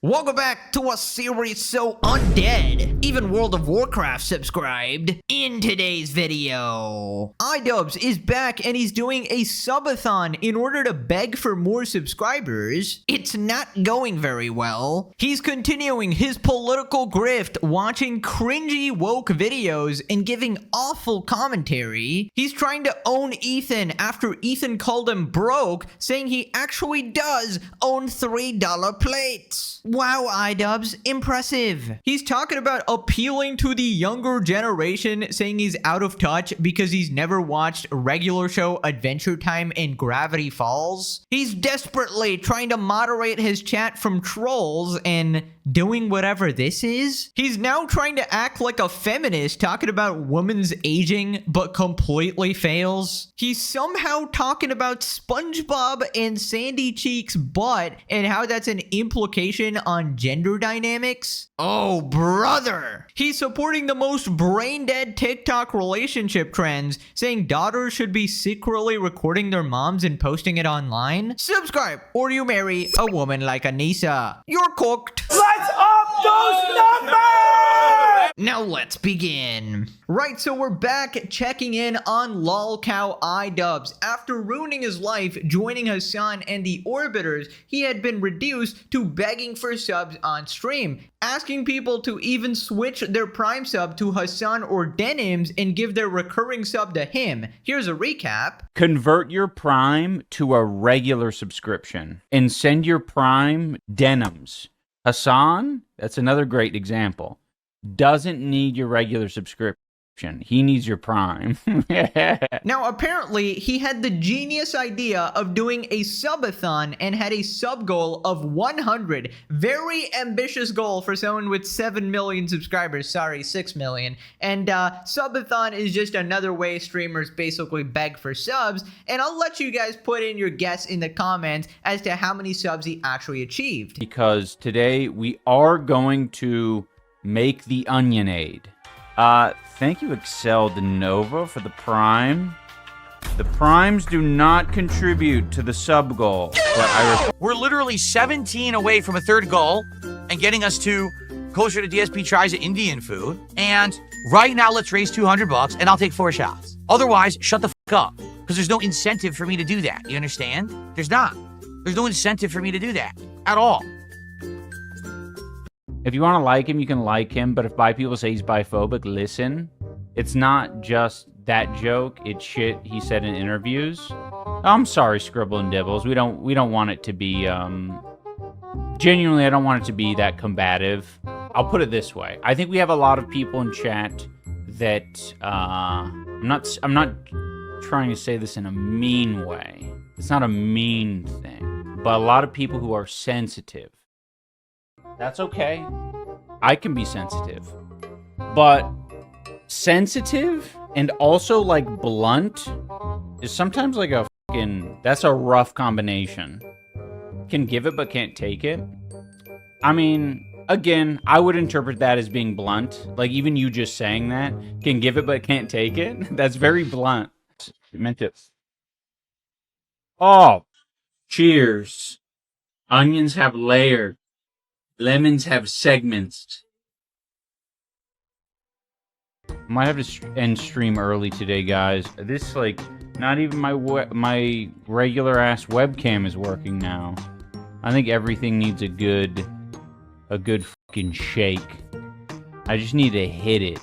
Welcome back to a series so undead, even World of Warcraft subscribed. In today's video, IDubbbz is back and he's doing a subathon in order to beg for more subscribers. It's not going very well. He's continuing his political grift, watching cringy woke videos and giving awful commentary. He's trying to own Ethan after Ethan called him broke, saying he actually does own $3 plates. Wow, IDubbbz, impressive. He's talking about appealing to the younger generation, saying he's out of touch because he's never watched regular show Adventure Time and Gravity Falls. He's desperately trying to moderate his chat from trolls and doing whatever this is. He's now trying to act like a feminist, talking about women's aging, but completely fails. He's somehow talking about SpongeBob and Sandy Cheek's butt and how that's an implication on gender dynamics. Oh, brother. He's supporting the most brain-dead TikTok relationship trends, saying daughters should be secretly recording their moms and posting it online. Subscribe, or you marry a woman like Anissa. You're cooked. Let's up those numbers! Now let's begin. Right, so we're back checking in on lolcow IDubbbz. After ruining his life, joining Hassan and the Orbiters, he had been reduced to begging for subs on stream, asking people to even switch their Prime sub to Hassan or Denims and give their recurring sub to him. Here's a recap. Convert your Prime to a regular subscription and send your Prime Denims. Hassan, that's another great example, doesn't need your regular subscription. He needs your Prime. Now, apparently, he had the genius idea of doing a subathon and had a sub goal of 100. Very ambitious goal for someone with 7 million subscribers. Sorry, 6 million. And subathon is just another way streamers basically beg for subs. And I'll let you guys put in your guess in the comments as to how many subs he actually achieved. Because today we are going to make the Onionade. Thank you, Excel de Nova, for the Prime. The Primes do not contribute to the sub goal, but We're literally 17 away from a third goal and getting us to closer to DSP tries at Indian food. And right now, let's raise 200 bucks and I'll take 4 shots. Otherwise, shut the fuck up. Because there's no incentive for me to do that. You understand? There's not. There's no incentive for me to do that at all. If you want to like him, you can like him, but if bi people say he's biphobic, listen. It's not just that joke, it's shit he said in interviews. I'm sorry, Scribble and Dibbles. We don't want it to be genuinely, I don't want it to be that combative. I'll put it this way. I think we have a lot of people in chat that I'm not trying to say this in a mean way. It's not a mean thing, but a lot of people who are sensitive. That's okay. I can be sensitive. But sensitive and also like blunt is sometimes like a fucking, that's a rough combination. Can give it but can't take it. I mean, again, I would interpret that as being blunt. Like even you just saying that, can give it but can't take it. That's very blunt. You meant it. Oh, cheers. Onions have layers. Lemons have segments. Might have to end stream early today, guys. This, like, not even my regular ass webcam is working now. I think everything needs a good fucking shake. I just need to hit it.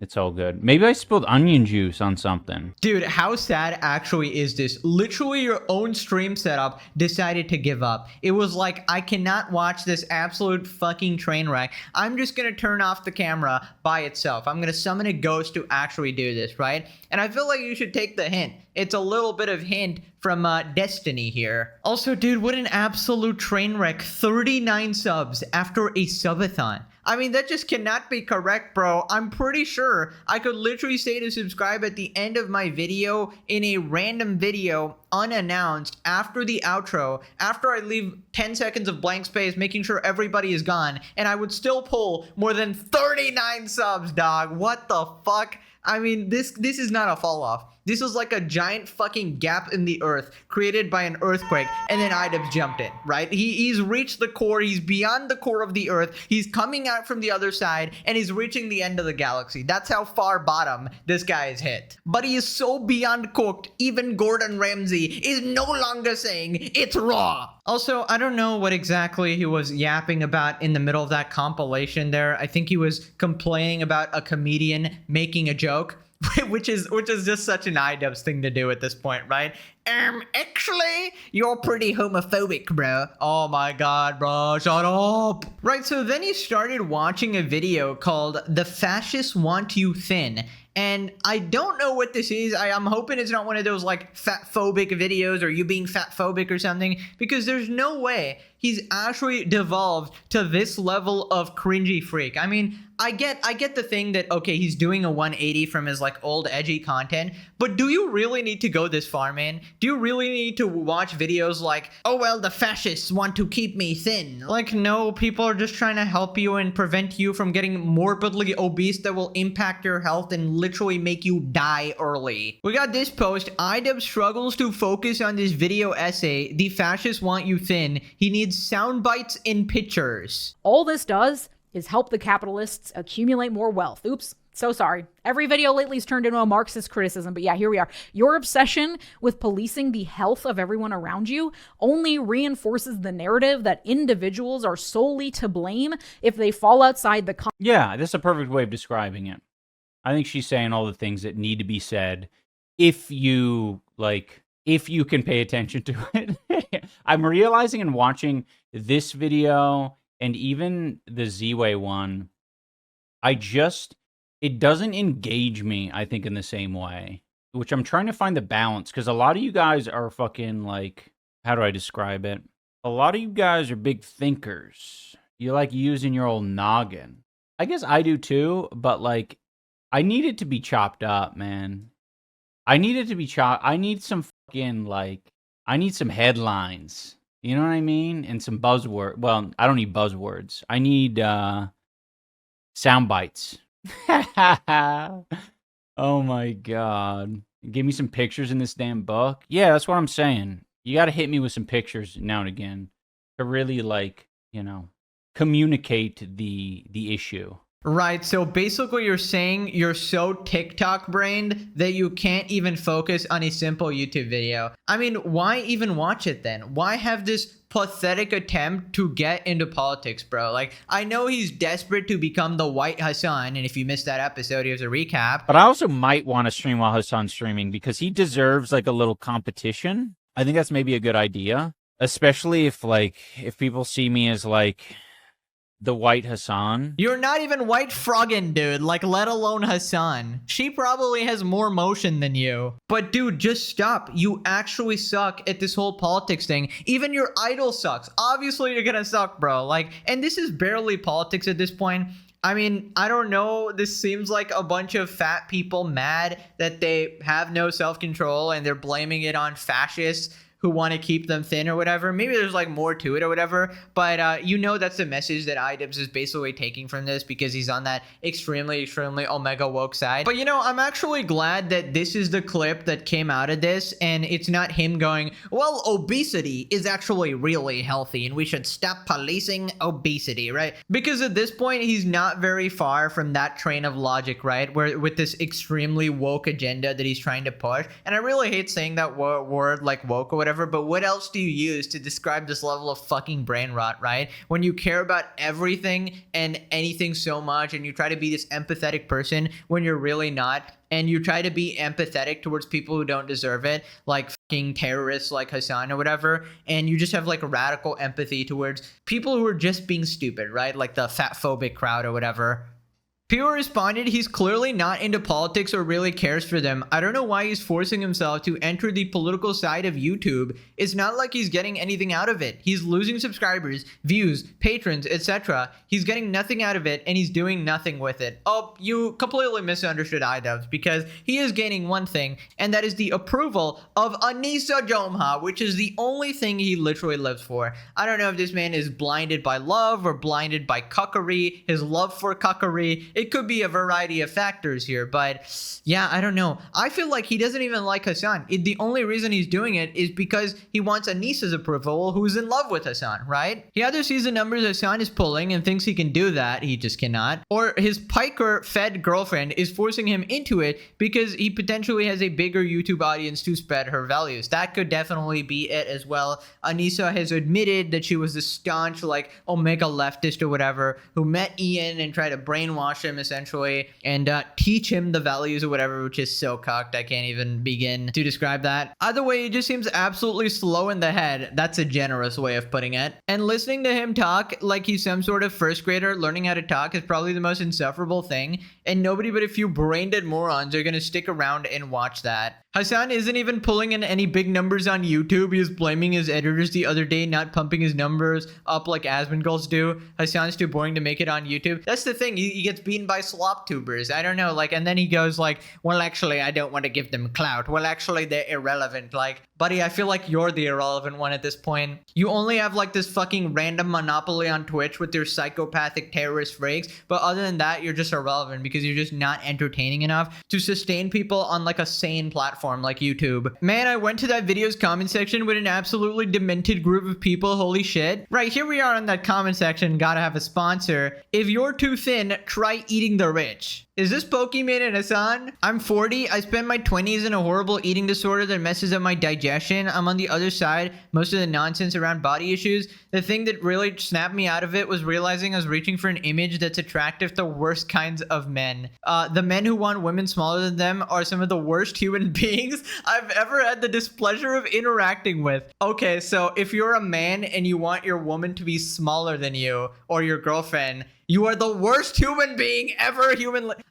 It's all good. Maybe I spilled onion juice on something. Dude, how sad actually is this? Literally your own stream setup decided to give up. It was like, I cannot watch this absolute fucking train wreck. I'm just gonna turn off the camera by itself. I'm gonna summon a ghost to actually do this, right? And I feel like you should take the hint. It's a little bit of hint from Destiny here. Also, dude, what an absolute train wreck. 39 subs after a subathon. I mean, that just cannot be correct, bro. I'm pretty sure I could literally say to subscribe at the end of my video in a random video unannounced after the outro, after I leave 10 seconds of blank space, making sure everybody is gone, and I would still pull more than 39 subs, dog. What the fuck? I mean, this is not a fall off. This was like a giant fucking gap in the earth created by an earthquake, and then IDubbbz jumped in, right? He's reached the core. He's beyond the core of the earth. He's coming out from the other side, and he's reaching the end of the galaxy. That's how far bottom this guy is hit. But he is so beyond cooked, even Gordon Ramsay is no longer saying it's raw. Also, I don't know what exactly he was yapping about in the middle of that compilation there. I think he was complaining about a comedian making a joke. which is just such an IDubbbz thing to do at this point, right? Actually, you're pretty homophobic, bro. Oh my god, bro, shut up. Right, so then he started watching a video called The Fascists Want You Thin. And I don't know what this is. I'm hoping it's not one of those like fat-phobic videos or you being fat-phobic or something, because there's no way he's actually devolved to this level of cringy freak. I mean, I get the thing that, okay, he's doing a 180 from his like old edgy content, but do you really need to go this far, man? Do you really need to watch videos like, oh well, the fascists want to keep me thin? Like, no, people are just trying to help you and prevent you from getting morbidly obese that will impact your health and literally make you die early. We got this post. IDubbbz struggles to focus on this video essay. The fascists want you thin. He needs sound bites in pictures. All this does is help the capitalists accumulate more wealth. Oops, so sorry. Every video lately has turned into a Marxist criticism, but yeah, here we are. Your obsession with policing the health of everyone around you only reinforces the narrative that individuals are solely to blame if they fall outside the Yeah, that's a perfect way of describing it. I think she's saying all the things that need to be said if you can pay attention to it. I'm realizing in watching this video and even the Z-Way one, it doesn't engage me, I think, in the same way, which I'm trying to find the balance, because a lot of you guys are fucking like, how do I describe it? A lot of you guys are big thinkers. You like using your old noggin. I guess I do too, but like, I need it to be chopped up, man. I need it to be chopped. I need some fucking I need some headlines. You know what I mean? And some buzzword. Well, I don't need buzzwords. I need sound bites. Oh my god. Give me some pictures in this damn book. Yeah, that's what I'm saying. You got to hit me with some pictures now and again to really communicate the issue. Right, so basically you're saying you're so TikTok brained that you can't even focus on a simple YouTube video. I mean, why even watch it then? Why have this pathetic attempt to get into politics, bro? Like, I know he's desperate to become the White Hassan, and if you missed that episode, here's a recap. But I also might want to stream while Hassan's streaming because he deserves like a little competition. I think that's maybe a good idea, especially if people see me as like the White Hassan. You're not even White Froggin, dude, like, let alone Hassan. She probably has more motion than you. But dude, just stop. You actually suck at this whole politics thing. Even your idol sucks. Obviously you're gonna suck, bro. Like, and this is barely politics at this point. I mean, I don't know. This seems like a bunch of fat people mad that they have no self-control and they're blaming it on fascists who want to keep them thin or whatever. Maybe there's like more to it or whatever, but that's the message that IDubbbz is basically taking from this because he's on that extremely omega woke side. But I'm actually glad that this is the clip that came out of this, and it's not him going, well, obesity is actually really healthy and we should stop policing obesity, right? Because at this point, he's not very far from that train of logic, right? Where with this extremely woke agenda that he's trying to push. And I really hate saying that word like woke or whatever, but what else do you use to describe this level of fucking brain rot, right? When you care about everything and anything so much and you try to be this empathetic person when you're really not, and you try to be empathetic towards people who don't deserve it, like fucking terrorists like Hassan or whatever, and you just have like radical empathy towards people who are just being stupid, right? Like the fat phobic crowd or whatever. People responded, he's clearly not into politics or really cares for them. I don't know why he's forcing himself to enter the political side of YouTube. It's not like he's getting anything out of it. He's losing subscribers, views, patrons, etc. He's getting nothing out of it, and he's doing nothing with it. Oh, you completely misunderstood IDubbbz, because he is gaining one thing, and that is the approval of Anissa Jomha, which is the only thing he literally lives for. I don't know if this man is blinded by love or blinded by cuckery, his love for cuckery. It could be a variety of factors here, but yeah, I don't know. I feel like he doesn't even like Hassan. The only reason he's doing it is because he wants Anissa's approval, who's in love with Hassan, right? He either sees the numbers Hassan is pulling and thinks he can do that, he just cannot, or his piker-fed girlfriend is forcing him into it because he potentially has a bigger YouTube audience to spread her values. That could definitely be it as well. Anissa has admitted that she was a staunch, like, Omega leftist or whatever, who met Ian and tried to brainwash him essentially and teach him the values or whatever, which is so cucked. I can't even begin to describe that. Either way, he just seems absolutely slow in the head. That's a generous way of putting it. And listening to him talk like he's some sort of first grader learning how to talk is probably the most insufferable thing, and nobody but a few brain-dead morons are gonna stick around and watch that. Hassan isn't even pulling in any big numbers on YouTube. He was blaming his editors the other day, not pumping his numbers up like Asmongols do. Hassan's too boring to make it on YouTube. That's the thing. He gets beaten by slop tubers. I don't know. Like, and then he goes like, well, actually, I don't want to give them clout. Well, actually, they're irrelevant. Like, buddy, I feel like you're the irrelevant one at this point. You only have like this fucking random monopoly on Twitch with your psychopathic terrorist freaks. But other than that, you're just irrelevant because you're just not entertaining enough to sustain people on like a sane platform like YouTube. Man, I went to that video's comment section with an absolutely demented group of people. Holy shit. Right, here we are in that comment section. Gotta have a sponsor. If you're too thin, try eating the rich. Is this Pokemon and Hassan? I'm 40. I spent my 20s in a horrible eating disorder that messes up my digestion. I'm on the other side. Most of the nonsense around body issues. The thing that really snapped me out of it was realizing I was reaching for an image that's attractive to worst kinds of men. The men who want women smaller than them are some of the worst human beings I've ever had the displeasure of interacting with. Okay, so if you're a man and you want your woman to be smaller than you or your girlfriend, you are the worst human being ever.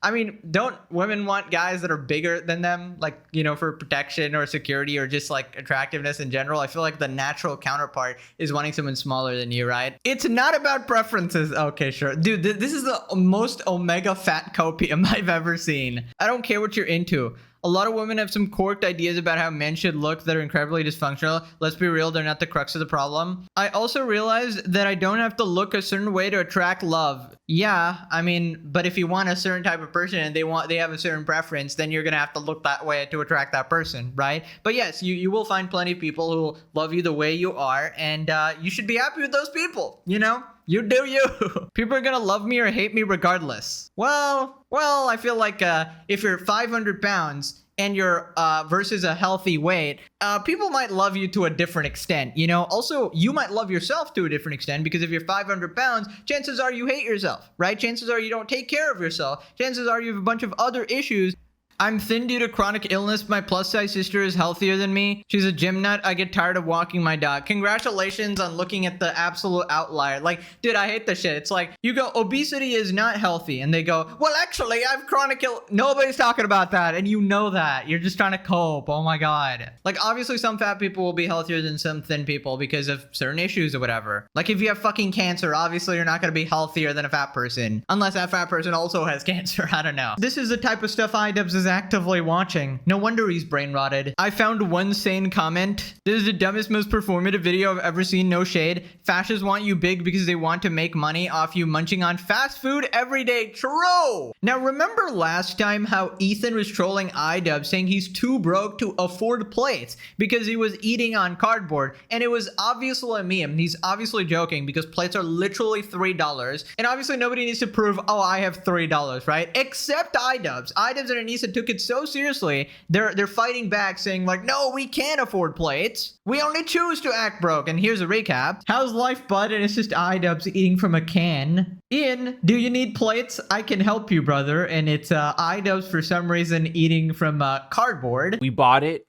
I mean, don't women want guys that are bigger than them? Like, you know, for protection or security or just like attractiveness in general? I feel like the natural counterpart is wanting someone smaller than you, right? It's not about preferences. Okay, sure. Dude, this is the most Omega fat copium I've ever seen. I don't care what you're into. A lot of women have some corked ideas about how men should look that are incredibly dysfunctional. Let's be real, they're not the crux of the problem. I also realized that I don't have to look a certain way to attract love. Yeah, I mean, but if you want a certain type of person and they have a certain preference, then you're gonna have to look that way to attract that person, right? But yes, you will find plenty of people who love you the way you are, and you should be happy with those people, you know? You do you. People are gonna love me or hate me regardless. Well, I feel like if you're 500 pounds and you're versus a healthy weight, people might love you to a different extent, you know? Also, you might love yourself to a different extent because if you're 500 pounds, chances are you hate yourself, right? Chances are you don't take care of yourself. Chances are you have a bunch of other issues. I'm thin due to chronic illness. My plus-size sister is healthier than me. She's a gym nut. I get tired of walking my dog. Congratulations on looking at the absolute outlier. Like, dude, I hate this shit. It's like, you go, obesity is not healthy. And they go, well, actually, I have chronic Nobody's talking about that. And you know that. You're just trying to cope. Oh my God. Like, obviously, some fat people will be healthier than some thin people because of certain issues or whatever. Like, if you have fucking cancer, obviously, you're not going to be healthier than a fat person. Unless that fat person also has cancer. I don't know. This is the type of stuff IDubbbz is actively watching. No wonder he's brain rotted. I found one sane comment. This is the dumbest, most performative video I've ever seen. No shade. Fascists want you big because they want to make money off you munching on fast food every day. True. Now remember last time how Ethan was trolling IDubbbz saying he's too broke to afford plates because he was eating on cardboard, and it was obviously a meme. He's obviously joking because plates are literally $3, and obviously nobody needs to prove, oh, I have $3, right? Except IDubbbz. IDubbbz and Anissa took it so seriously, they're fighting back saying like, no, we can't afford plates. We only choose to act broke. And here's a recap. How's life, bud? And it's just IDubbbz eating from a can. Ian, do you need plates? I can help you, brother. And it's IDubbbz for some reason eating from cardboard. We bought it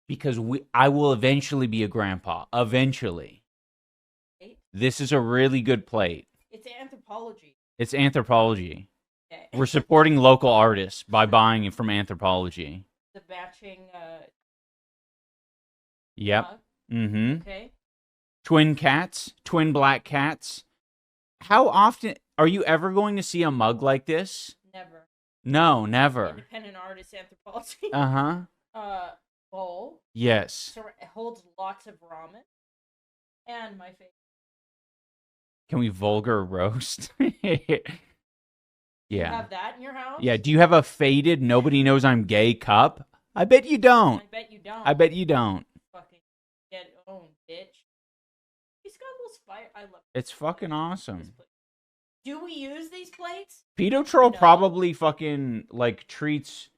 because I will eventually be a grandpa. Eventually. This is a really good plate. It's anthropology. It's anthropology. Okay. We're supporting local artists by buying it from Anthropology. The batching. Yep. Mm-hmm. Okay. Twin cats, twin black cats. How often are you ever going to see a mug like this? Never. No, never. Independent artist Anthropology. Uh-huh. Bowl. Yes. So it holds lots of ramen. And my favorite. Can we vulgar roast? You Yeah. have that in your house? Yeah, do you have a faded nobody knows I'm gay cup? I bet you don't. I bet you don't. I bet you don't. Fucking get owned, bitch. He's got a little spire. I love It's fucking this awesome. plate. Do we use these plates? Pedo Troll No. probably fucking like treats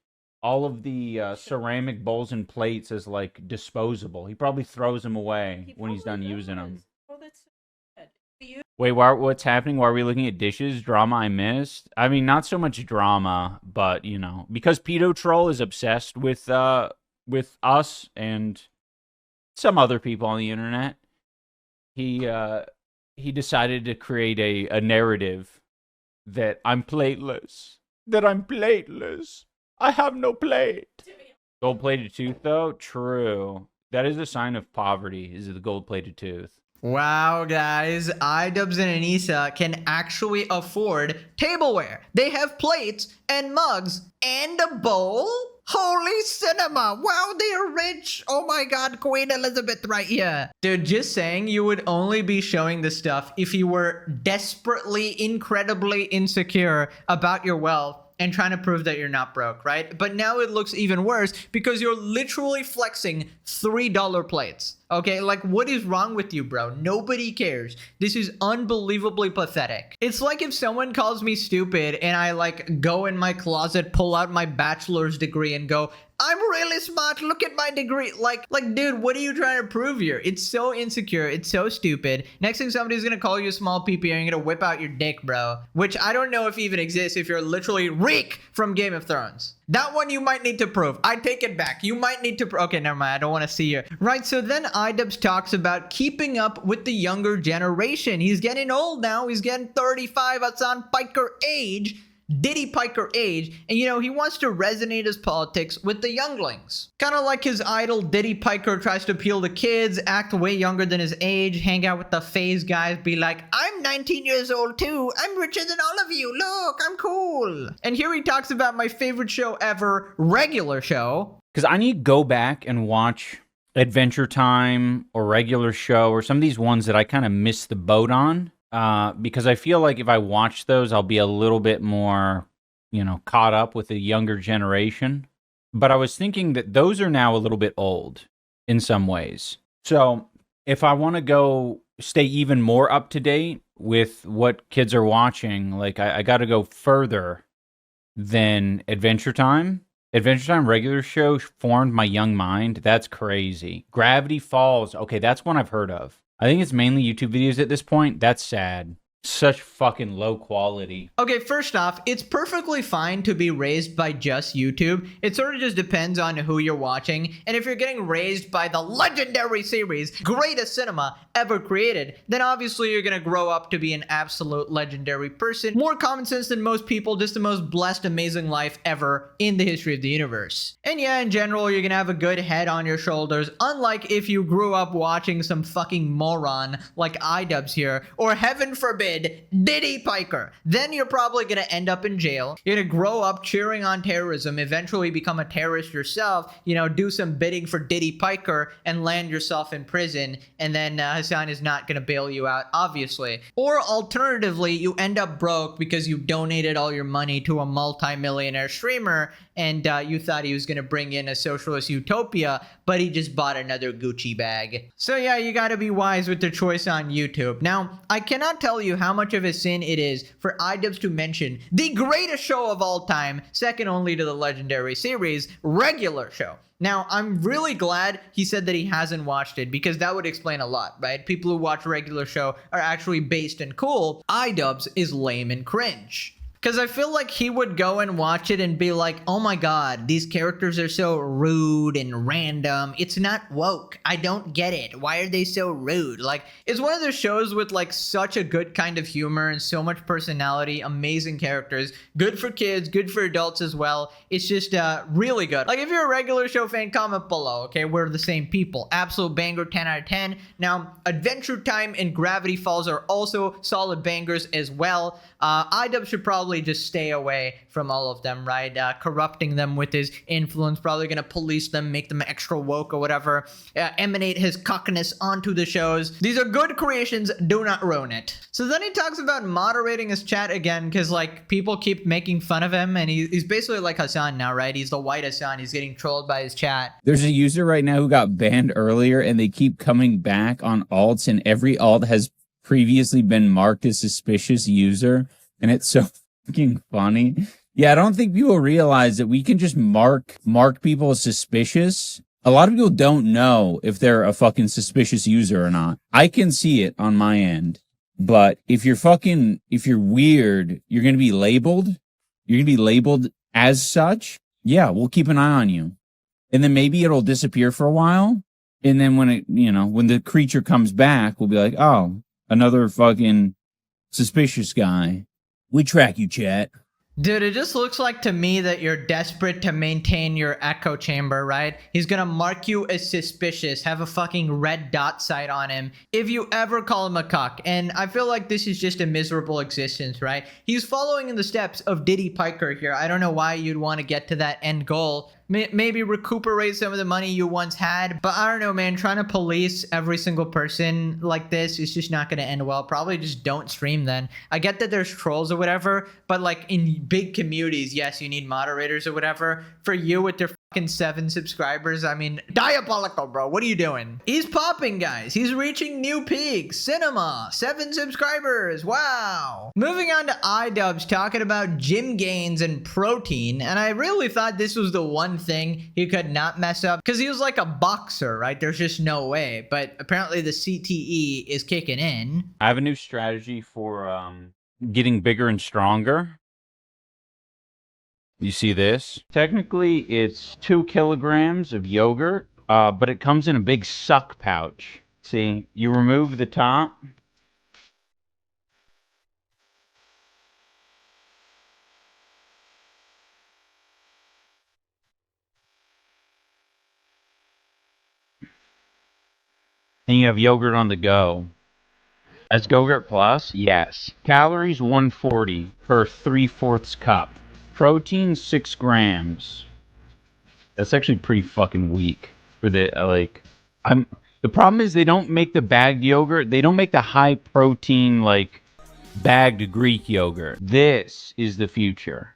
all of the ceramic bowls and plates as like disposable. He probably throws them away He when he's done probably using them. does. Oh, that's so sad. Do you Wait, what's happening? Why are we looking at dishes? Drama I missed? I mean, not so much drama, but you know, because Pedo Troll is obsessed with us and some other people on the internet. He decided to create a narrative that I'm plateless. That I'm plateless. I have no plate. Gold-plated tooth, though? True. That is a sign of poverty, is the gold-plated tooth. Wow, guys, IDubbbz and Anissa can actually afford tableware. They have plates and mugs and a bowl? Holy cinema! Wow, they are rich! Oh my god, Queen Elizabeth right here. Dude, just saying, you would only be showing this stuff if you were desperately, incredibly insecure about your wealth and trying to prove that you're not broke, right? But now it looks even worse because you're literally flexing $3 plates. Okay, like what is wrong with you, bro? Nobody cares. This is unbelievably pathetic. It's like if someone calls me stupid and I like go in my closet, pull out my bachelor's degree and go, I'm really smart, look at my degree. Like, dude, what are you trying to prove here? It's so insecure, it's so stupid. Next thing somebody's gonna call you a small PP and you're gonna whip out your dick, bro. Which I don't know if even exists if you're literally Reek from Game of Thrones. That one you might need to prove. I take it back. You might need to okay, never mind. I don't want to see you. Right, so then IDubbbz talks about keeping up with the younger generation. He's getting old now. He's getting 35. That's on Piker age. Diddy Piker age, and you know, he wants to resonate his politics with the younglings. Kind of like his idol Diddy Piker tries to appeal to kids, act way younger than his age, hang out with the phase guys, be like, I'm 19 years old too, I'm richer than all of you, look, I'm cool. And here he talks about my favorite show ever, Regular Show. Because I need to go back and watch Adventure Time or Regular Show or some of these ones that I kind of missed the boat on. Because I feel like if I watch those, I'll be a little bit more, you know, caught up with the younger generation. But I was thinking that those are now a little bit old in some ways. So if I want to go stay even more up to date with what kids are watching, like I got to go further than Adventure Time. Adventure Time Regular Show formed my young mind. That's crazy. Gravity Falls. Okay, that's one I've heard of. I think it's mainly YouTube videos at this point. That's sad. Such fucking low quality. Okay, first off, it's perfectly fine to be raised by just YouTube. It sort of just depends on who you're watching. And if you're getting raised by the legendary series, greatest cinema ever created, then obviously you're gonna grow up to be an absolute legendary person. More common sense than most people, just the most blessed, amazing life ever in the history of the universe. And yeah, in general, you're gonna have a good head on your shoulders, unlike if you grew up watching some fucking moron like IDubbbz here, or heaven forbid, Diddy Piker. Then you're probably gonna end up in jail. You're gonna grow up cheering on terrorism, eventually become a terrorist yourself, you know, do some bidding for Diddy Piker and land yourself in prison, and then Hassan is not gonna bail you out, obviously. Or alternatively, you end up broke because you donated all your money to a multi-millionaire streamer and you thought he was gonna bring in a socialist utopia, but he just bought another Gucci bag. So yeah, you gotta be wise with the choice on YouTube. Now, I cannot tell you how much of a sin it is for IDubbbz to mention the greatest show of all time, second only to the legendary series, Regular Show. Now, I'm really glad he said that he hasn't watched it because that would explain a lot, right? People who watch Regular Show are actually based and cool. IDubbbz is lame and cringe. Because I feel like he would go and watch it and be like, oh my god, these characters are so rude and random. It's not woke. I don't get it. Why are they so rude? Like, it's one of those shows with like such a good kind of humor and so much personality, amazing characters, good for kids, good for adults as well. It's just really good. Like, if you're a regular show fan, comment below, okay? We're the same people. Absolute banger, 10 out of 10. Now, Adventure Time and Gravity Falls are also solid bangers as well. IDubbbz should probably just stay away from all of them, right? Corrupting them with his influence, probably gonna police them, make them extra woke or whatever, emanate his cuckness onto the shows. These are good creations, do not ruin it. So then he talks about moderating his chat again, because like people keep making fun of him, and he's basically like Hassan now, right? He's the white Hassan. He's getting trolled by his chat. There's a user right now who got banned earlier, and they keep coming back on alts, and every alt has previously been marked as suspicious user, and it's so fucking funny. Yeah, I don't think people realize that we can just mark people as suspicious. A lot of people don't know if they're a fucking suspicious user or not. I can see it on my end, but if you're weird, you're going to be labeled. You're going to be labeled as such. Yeah, we'll keep an eye on you. And then maybe it'll disappear for a while. And then when when the creature comes back, we'll be like, oh, another fucking suspicious guy. We track you, chat. Dude, it just looks like to me that you're desperate to maintain your echo chamber, right? He's gonna mark you as suspicious, have a fucking red dot sight on him if you ever call him a cuck. And I feel like this is just a miserable existence, right? He's following in the steps of Diddy Piker here. I don't know why you'd want to get to that end goal. Maybe recuperate some of the money you once had. But I don't know, man. Trying to police every single person like this is just not going to end well. Probably just don't stream then. I get that there's trolls or whatever. But like in big communities, yes, you need moderators or whatever. For you with your fucking 7 subscribers, I mean, diabolical, bro. What are you doing? He's popping, guys. He's reaching new peaks. Cinema, 7 subscribers. Wow. Moving on to IDubbbz talking about gym gains and protein. And I really thought this was the one thing he could not mess up, because he was like a boxer, right? There's just no way. But apparently the CTE is kicking in. I have a new strategy for getting bigger and stronger. You see this? Technically, it's 2 kilograms of yogurt, but it comes in a big suck pouch. See, you remove the top. And you have yogurt on the go. As Go-Gurt Plus? Yes. Calories 140 per 3/4 cup. Protein 6 grams. That's actually pretty fucking weak for the the problem is they don't make the bagged yogurt. They don't make the high protein like bagged Greek yogurt. This is the future.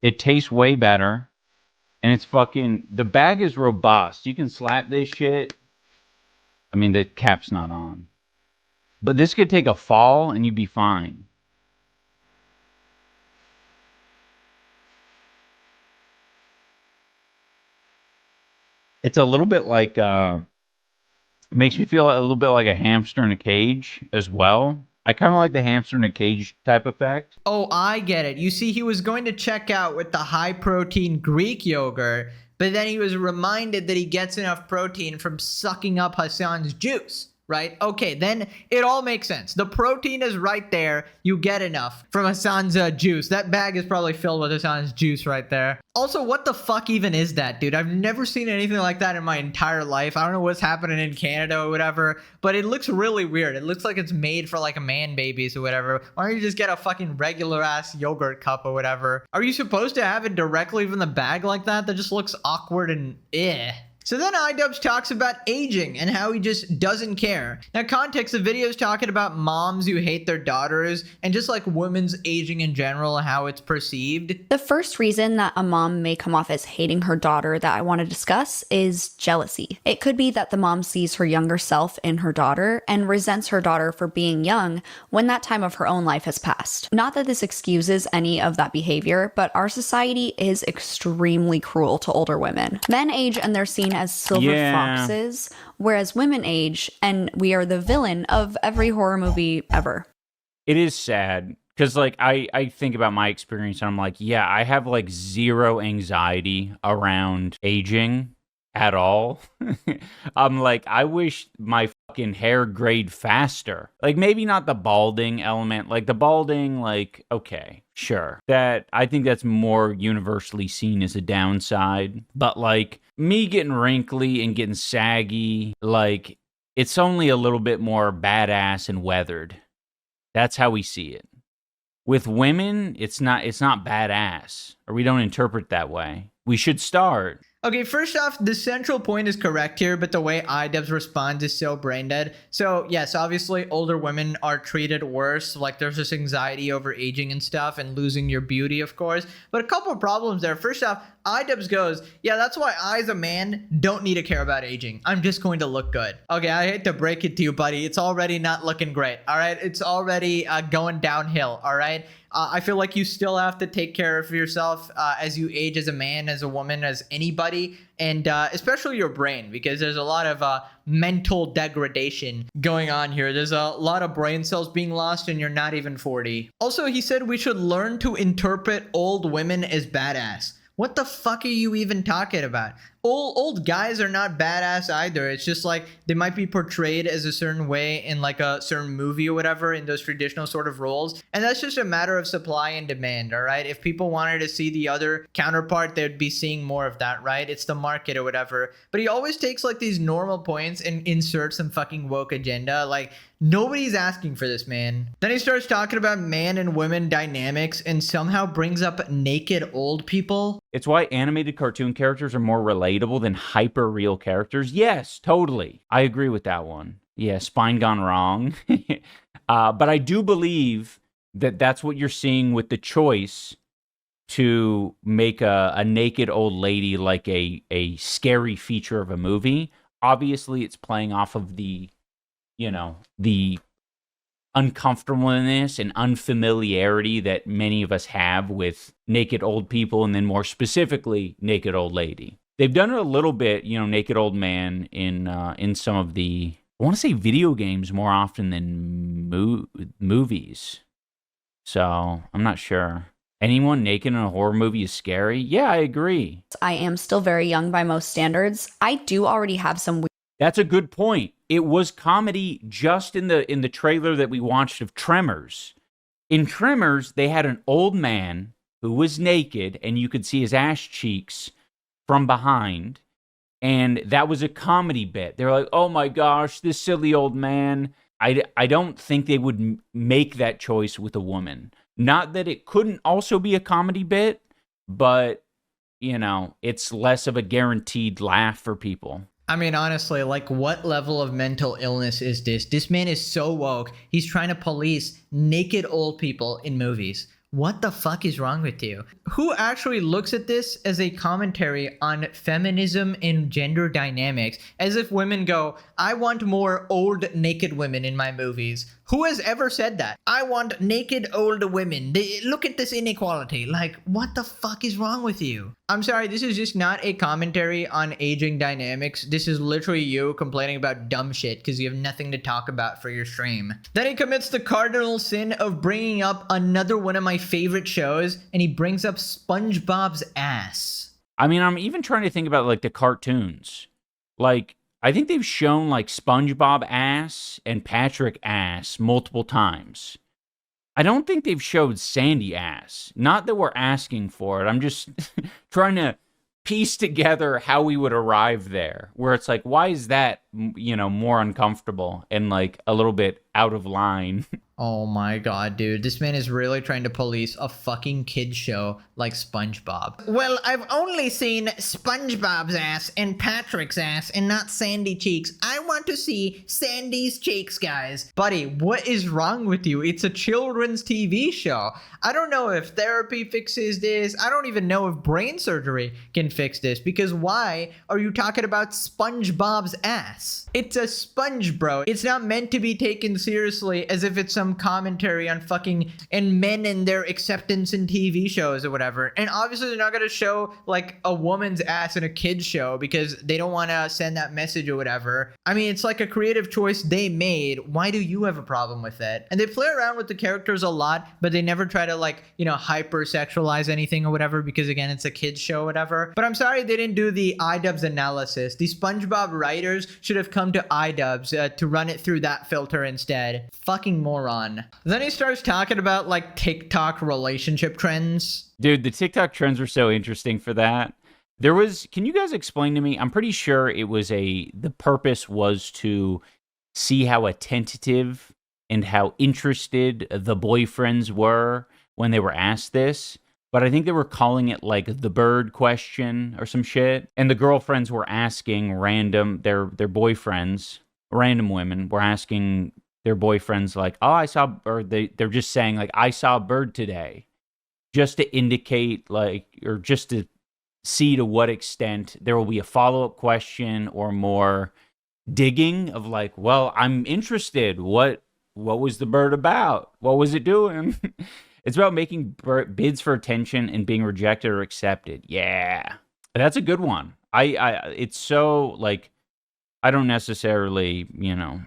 It tastes way better, and it's fucking, the bag is robust. You can slap this shit. I mean, the cap's not on. But this could take a fall and you'd be fine. It's a little bit like, makes me feel a little bit like a hamster in a cage as well. I kind of like the hamster in a cage type effect. Oh, I get it. You see, he was going to check out with the high protein Greek yogurt, but then he was reminded that he gets enough protein from sucking up Hassan's juice, right? Okay, then it all makes sense. The protein is right there. You get enough from Hassan's juice. That bag is probably filled with Hassan's juice right there. Also, what the fuck even is that, dude? I've never seen anything like that in my entire life. I don't know what's happening in Canada or whatever, but it looks really weird. It looks like it's made for like a man babies or whatever. Why don't you just get a fucking regular ass yogurt cup or whatever? Are you supposed to have it directly from the bag like that? That just looks awkward and eh. So then IDubbbz talks about aging and how he just doesn't care. Now, context, the video is talking about moms who hate their daughters and just like women's aging in general, how it's perceived. The first reason that a mom may come off as hating her daughter that I want to discuss is jealousy. It could be that the mom sees her younger self in her daughter and resents her daughter for being young when that time of her own life has passed. Not that this excuses any of that behavior, but our society is extremely cruel to older women. Men age and they're seen as silver foxes, whereas women age and we are the villain of every horror movie ever. It is sad Because, like, I think about my experience and I'm like, yeah, I have, like, zero anxiety around aging at all. I'm like, I wish my fucking hair grayed faster. Like, maybe not the balding element. Like, the balding, like, okay, sure. I think that's more universally seen as a downside. But, like, me getting wrinkly and getting saggy, like, it's only a little bit more badass and weathered. That's how we see it. With women, it's not badass, or we don't interpret that way. We should start. Okay, first off, the central point is correct here, but the way IDubbbz responds is so brain dead. So, yes, obviously, older women are treated worse. Like, there's this anxiety over aging and stuff and losing your beauty, of course. But a couple of problems there. First off, IDubbbz goes, yeah, that's why I, as a man, don't need to care about aging. I'm just going to look good. Okay, I hate to break it to you, buddy. It's already not looking great, all right? It's already going downhill, all right? I feel like you still have to take care of yourself as you age, as a man, as a woman, as anybody, and especially your brain, because there's a lot of mental degradation going on here. There's a lot of brain cells being lost and you're not even 40. Also, he said we should learn to interpret old women as badass. What the fuck are you even talking about? Old guys are not badass either. It's just like they might be portrayed as a certain way in like a certain movie or whatever, in those traditional sort of roles. And that's just a matter of supply and demand, all right? If people wanted to see the other counterpart, they'd be seeing more of that, right? It's the market or whatever. But he always takes like these normal points and inserts some fucking woke agenda. Like, nobody's asking for this, man. Then he starts talking about man and women dynamics and somehow brings up naked old people. It's why animated cartoon characters are more relatable than hyper real characters. Yes, totally. I agree with that one. Yeah, spine gone wrong. But I do believe that that's what you're seeing with the choice to make a naked old lady like a scary feature of a movie. Obviously, it's playing off of the uncomfortableness and unfamiliarity that many of us have with naked old people, and then more specifically, naked old lady. They've done it a little bit, naked old man in some of the, I want to say video games more often than movies. So I'm not sure. Anyone naked in a horror movie is scary? Yeah, I agree. I am still very young by most standards. I do already have some That's a good point. It was comedy just in the trailer that we watched of Tremors. In Tremors, they had an old man who was naked, and you could see his ass cheeks from behind, and that was a comedy bit. They're like, oh my gosh, this silly old man. I don't think they would make that choice with a woman. Not that it couldn't also be a comedy bit, but, it's less of a guaranteed laugh for people. I mean, honestly, like, what level of mental illness is this? This man is so woke. He's trying to police naked old people in movies. What the fuck is wrong with you? Who actually looks at this as a commentary on feminism and gender dynamics, as if women go, I want more old naked women in my movies? Who has ever said that? I want naked old women. Look at this inequality. Like, what the fuck is wrong with you? I'm sorry, this is just not a commentary on aging dynamics. This is literally you complaining about dumb shit because you have nothing to talk about for your stream. Then he commits the cardinal sin of bringing up another one of my favorite shows, and he brings up SpongeBob's ass. I mean, I'm even trying to think about, like, the cartoons. Like, I think they've shown, like, SpongeBob ass and Patrick ass multiple times. I don't think they've showed Sandy ass. Not that we're asking for it. I'm just trying to piece together how we would arrive there. Where it's like, why is that, more uncomfortable and, like, a little bit out of line? Oh my god, dude. This man is really trying to police a fucking kid show like SpongeBob. Well, I've only seen SpongeBob's ass and Patrick's ass and not Sandy Cheeks. I want to see Sandy's cheeks, guys. Buddy, what is wrong with you? It's a children's TV show. I don't know if therapy fixes this. I don't even know if brain surgery can fix this, because why are you talking about SpongeBob's ass? It's a sponge, bro. It's not meant to be taken seriously as if it's some some commentary on fucking and men and their acceptance in TV shows or whatever. And obviously they're not gonna show like a woman's ass in a kid's show because they don't want to send that message or whatever. I mean, it's like a creative choice they made. Why do you have a problem with it? And they play around with the characters a lot, but they never try to like, you know, hypersexualize anything or whatever because again, it's a kid's show or whatever. But I'm sorry they didn't do the IDubbbz analysis. The SpongeBob writers should have come to IDubbbz to run it through that filter instead. Fucking moron. Then he starts talking about like TikTok relationship trends. Dude, the TikTok trends were so interesting for that. There was, can you guys explain to me? I'm pretty sure it was the purpose was to see how attentive and how interested the boyfriends were when they were asked this. But I think they were calling it like the bird question or some shit. And the girlfriends were asking their boyfriends, random women were asking their boyfriends like, oh, they're just saying like, I saw a bird today. Just to indicate like, or just to see to what extent there will be a follow-up question or more digging of like, well, I'm interested. What was the bird about? What was it doing? It's about making bids for attention and being rejected or accepted. Yeah, that's a good one. It's so like, I don't necessarily, you know,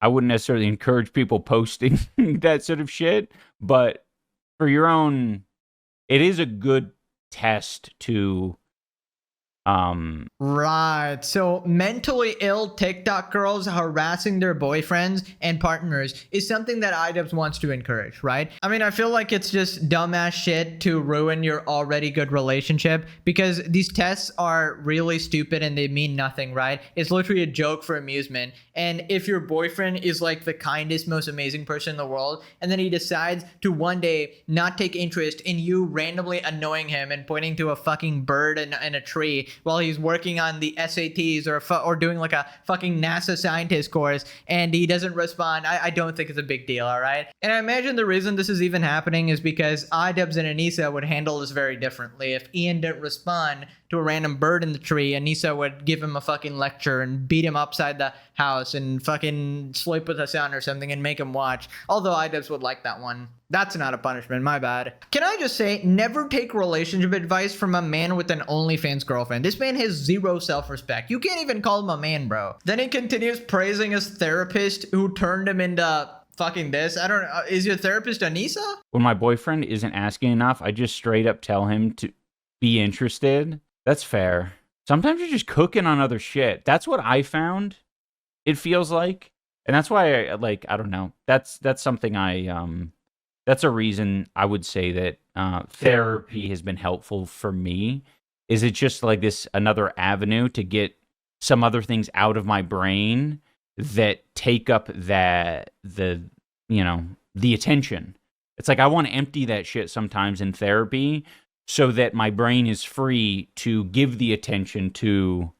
I wouldn't necessarily encourage people posting that sort of shit, but for your own, it is a good test to Right. So mentally ill TikTok girls harassing their boyfriends and partners is something that IDubbbz wants to encourage, right? I mean, I feel like it's just dumbass shit to ruin your already good relationship because these tests are really stupid and they mean nothing, right? It's literally a joke for amusement. And if your boyfriend is like the kindest, most amazing person in the world, and then he decides to one day not take interest in you randomly annoying him and pointing to a fucking bird in a tree while he's working on the SATs or doing like a fucking NASA scientist course and he doesn't respond, I don't think it's a big deal, all right? And I imagine the reason this is even happening is because IDubbbz and Anissa would handle this very differently. If Ian didn't respond to a random bird in the tree, Anissa would give him a fucking lecture and beat him upside the house and fucking sleep with a son or something and make him watch. Although IDubbbz would like that one. That's not a punishment, my bad. Can I just say, never take relationship advice from a man with an OnlyFans girlfriend. This man has zero self-respect. You can't even call him a man, bro. Then he continues praising his therapist who turned him into fucking this. I don't know. Is your therapist Anissa? When my boyfriend isn't asking enough, I just straight up tell him to be interested. That's fair. Sometimes you're just cooking on other shit. That's what I found. It feels like. And that's why I don't know. That's something that's a reason I would say that therapy has been helpful for me. Is it just like this another avenue to get some other things out of my brain that take up the attention. It's like I want to empty that shit sometimes in therapy so that my brain is free to give the attention to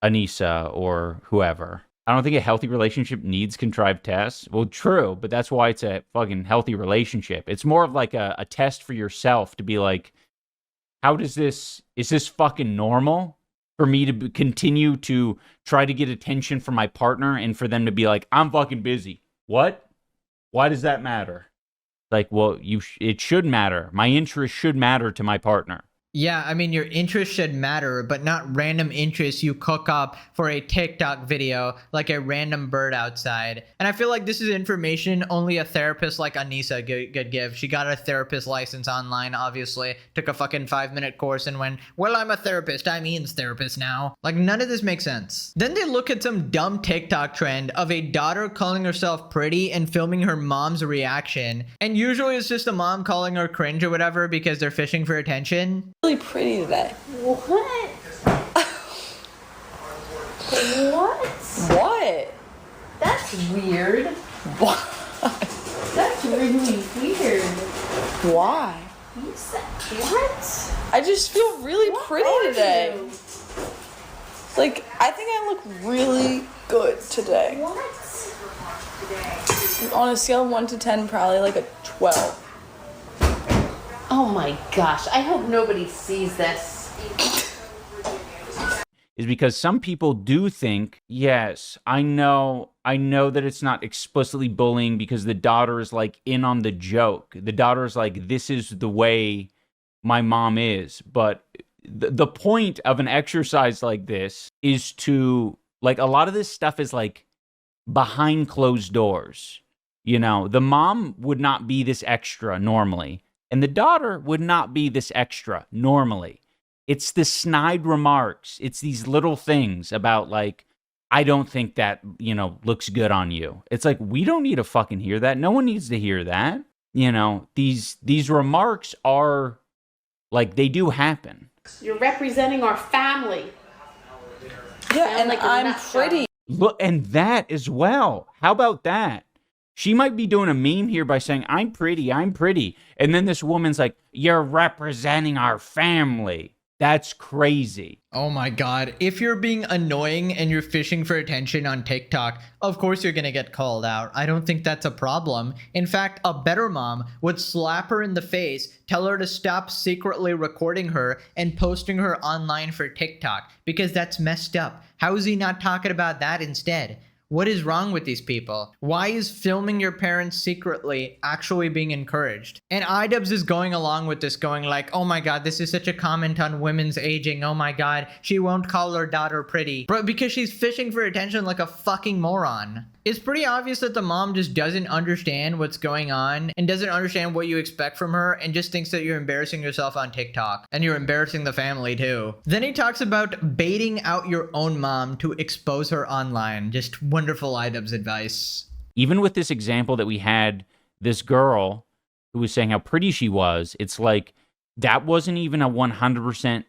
Anissa or whoever. I don't think a healthy relationship needs contrived tests. Well, true, but that's why it's a fucking healthy relationship. It's more of like a test for yourself to be like, is this fucking normal for me to continue to try to get attention from my partner and for them to be like, I'm fucking busy. What? Why does that matter? Like, well, it should matter. My interest should matter to my partner. Yeah, I mean, your interest should matter, but not random interests you cook up for a TikTok video like a random bird outside. And I feel like this is information only a therapist like Anissa could give. She got a therapist license online, obviously, took a fucking 5-minute course and went, well, I'm a therapist. I'm Ian's therapist now. Like, none of this makes sense. Then they look at some dumb TikTok trend of a daughter calling herself pretty and filming her mom's reaction. And usually it's just a mom calling her cringe or whatever because they're fishing for attention. Really pretty today. What? What? What? That's weird. What? That's really weird. Why? You said what? I just feel really What pretty are today. you? Like, I think I look really good today. What? On a scale of 1 to 10, probably like a 12. Oh my gosh, I hope nobody sees this. is because some people do think, yes, I know that it's not explicitly bullying because the daughter is like in on the joke. The daughter is like, this is the way my mom is. But the point of an exercise like this is to, like, a lot of this stuff is like behind closed doors. You know, the mom would not be this extra normally, and the daughter would not be this extra normally. It's the snide remarks. It's these little things about, like, I don't think that, you know, looks good on you. It's like, we don't need to fucking hear that. No one needs to hear that. You know, these remarks are, like, they do happen. You're representing our family. Yeah, and like a I'm nutshell. pretty. Look, and that as well. How about that? She might be doing a meme here by saying, I'm pretty. And then this woman's like, you're representing our family. That's crazy. Oh my god. If you're being annoying and you're fishing for attention on TikTok, of course you're gonna get called out. I don't think that's a problem. In fact, a better mom would slap her in the face, tell her to stop secretly recording her and posting her online for TikTok, because that's messed up. How is he not talking about that instead? What is wrong with these people? Why is filming your parents secretly actually being encouraged? And IDubbbz is going along with this, going like, oh my god, this is such a comment on women's aging. Oh my god, she won't call her daughter pretty. Bro, because she's fishing for attention like a fucking moron. It's pretty obvious that the mom just doesn't understand what's going on and doesn't understand what you expect from her and just thinks that you're embarrassing yourself on TikTok. And you're embarrassing the family too. Then he talks about baiting out your own mom to expose her online. Just wonderful IDubbbz advice. Even with this example that we had, this girl who was saying how pretty she was, it's like, that wasn't even a 100%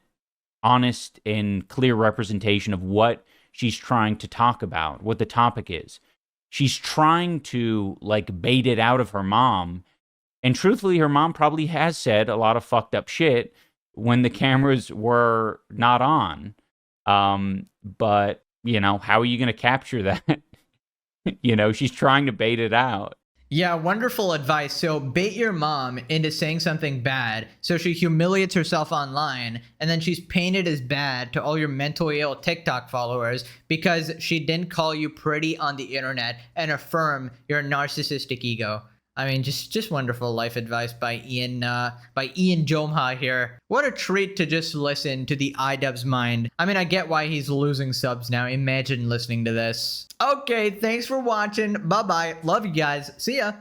honest and clear representation of what she's trying to talk about, what the topic is. She's trying to, like, bait it out of her mom. And truthfully, her mom probably has said a lot of fucked up shit when the cameras were not on. But, you know, how are you going to capture that? You know, she's trying to bait it out. Yeah, wonderful advice. So bait your mom into saying something bad, so she humiliates herself online, and then she's painted as bad to all your mentally ill TikTok followers because she didn't call you pretty on the internet and affirm your narcissistic ego. I mean, just wonderful life advice by Ian Jomha here. What a treat to just listen to the IDubbbz mind. I mean, I get why he's losing subs now. Imagine listening to this. Okay, thanks for watching. Bye-bye. Love you guys. See ya.